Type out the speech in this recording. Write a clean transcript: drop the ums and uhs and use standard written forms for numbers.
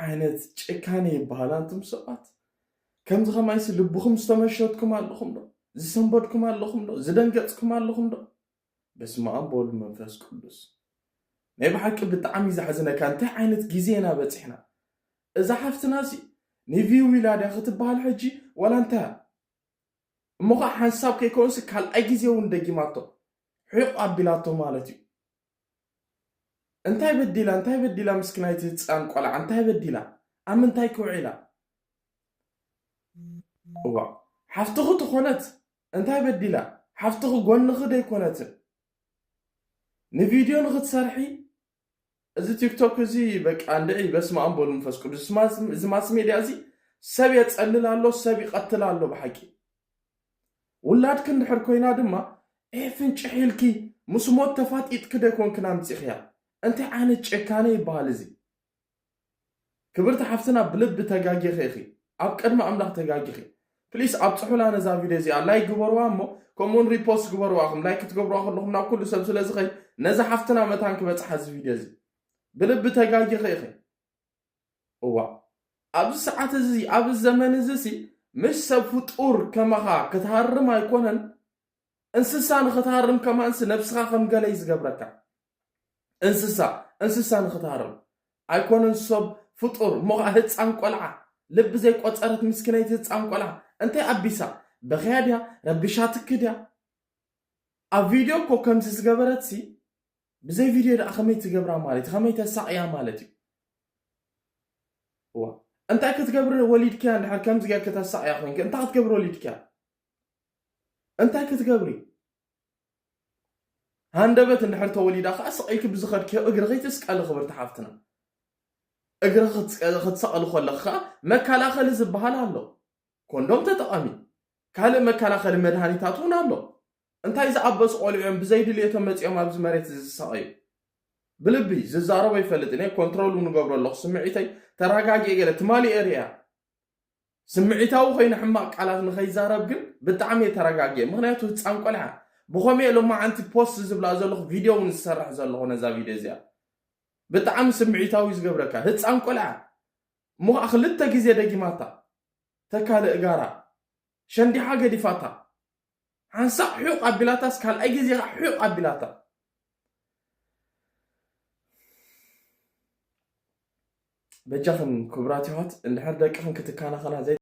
عينت ጭካኔ ይባሃል አንቱም ሰዓት ከምዝ ኸማይስ ልብኹም ዝተመሸጥኩም ኣለኹም ዶ ዝሰንበድኩም ኣለኹም ዶ ዝደንገጽኩም ኣለኹም ዶ በስመ አብ ወወልድ መንፈስ ቅዱስ ናይ ብሓቂ ብጣዕሚ ዝሓዝነካ እንታይ ዓይነት ግዜና በፂሕና እዛ ሓፍትና ሲ ንቪው ዊላዳ ክትበሃል ሕጂ ወላ እንታይ እሞኻ ሓንሳብ ከይኮንስ ካልኣይ ግዜ እውን ደጊማቶ ሕቕ ኣቢላቶ ማለት እዩ እንታይ በዲላ ምስክናይቲ ህፃን ቆልዓ እንታይ በዲላ ኣብ ምንታይ ክውዒላ እዋ ሓፍትኹ ትኾነት እንታይ በዲላ ሓፍትኹ ጎንኺ ደይኮነትን ንቪድዮ ንኽትሰርሒ እዚ ቲክቶክ እዚ በቃ እንድዒ በስመ አብ ወወልድ መንፈስ ቅዱስ እዚ ማስ ሜድያ እዚ ሰብ የፀልል ኣሎ ሰብ ይቐትል ኣሎ ብሓቂ ውላድክ እንድሕር ኮይና ድማ ፍንጭሕ ኢልኪ ምስ ሞት ተፋጢጥክ ደይኮንክና ምፂኽያ እንታይ ዓይነት ጭካኔ ይበሃል እዚ ክብርቲ ሓፍትና ብልቢ ተጋጊኺ ኢኺ ኣብ ቅድሚ ኣምላኽ ተጋጊኺ ፕሊስ ኣብ ፅሑላ ነዛ ቪድዮ እዚኣ ላይክ ግበርዋ እሞ ከምኡውን ሪፖስት ግበርዋኹም ላይክ ክትገብርዋ ከለኹም ናብ ኩሉ ሰብ ስለ ዝኸይ ነዛ ሓፍትና መታን ክበፅሓ እዚ ቪድዮ እዚ ብልቢ ተጋጊኺ ኢኺ እዋ ኣብዚ ሰዓት እዚ ኣብዚ ዘመን እዚ ሲ ምስ ሰብ ፍጡር ከማኻ ክትሃርም ኣይኮነን እንስሳ ንኽትሃርም ከማንስ ነብስኻ ከም ገለ እዩ ዝገብረካ እንስሳ ንኽትሃርም ኣይኮነን ሰብ ፍጡር እሞኻ ህፃን ቆልዓ ልቢ ዘይቆፀረት ምስኪነይቲ ህፃን ቆልዓ እንታይ ኣቢሳ በኸያ ድያ ረቢሻትክ ድያ ኣብ ቪድዮ እኮ ከምዚ ዝገበረት ሲ ብዘይ ቪድዮ ደኣ ከመይ ትገብራ ማለት እዩ ከመይ ተሳቕያ ማለት እዩ እዋ እንታይ ክትገብሪ ወሊድክያ እንድሕር ከምዚ ጌርክ ተሳቕያ ኮይንክ እንታይ ክትገብሪ ወሊድክያ እንታይ ክትገብሪ ሃንደበት እንድሕር ተወሊዳ ከዓ ስቐይክ ብዝኸድክዮ እግሪ ከይትስቀሊ ክብርቲ ሓፍትና እግሪ ክትሰቐሉ ከለኻ መከላኸሊ ዝበሃል ኣሎ ኮንዶም ተጠቐሚ ካልእ መከላኸሊ መድሃኒታት እውን ኣሎ እንታይ ዝኣበሱ ቆልዑም ብዘይድልየቶም መፂኦም ኣብዚ መሬት ዝሰቐዩ ብልቢ ዝዛረቦ ይፈልጥን ኮንትሮል ንገብሮ ኣለኹ ስምዒተይ ተረጋጊአ ገለ ትማሊ ኤርያ ስምዒታዊ ኮይኑ ሕማቕ ቃላት ንኸይዛረብ ግን ብጣዕሚ ተረጋጊአ ምክንያቱ ህፃን ቆልዓ ብኸመይ ሎማዓንቲ ፖስት ዝብላ ዘለኹ ቪድዮ እውን ዝሰርሕ ዘለኹ ነዛ ቪድዮ እዚኣ ብጣዕሚ ስምዒታዊ ዝገብረካ ህፃን ቆልዓ እሞ ከዓ ክልተ ግዜ ደጊማታ ተካልእ ጋራ ሸንዲሓ ገዲፋታ ሓንሳቕ ሕቕ ኣቢላታስ ካልኣይ ግዜ ከዓ ሕቕ ኣቢላታ በጃኽን ክቡራት ይሖት እንድሕር ደቅኽን ክትከናኸና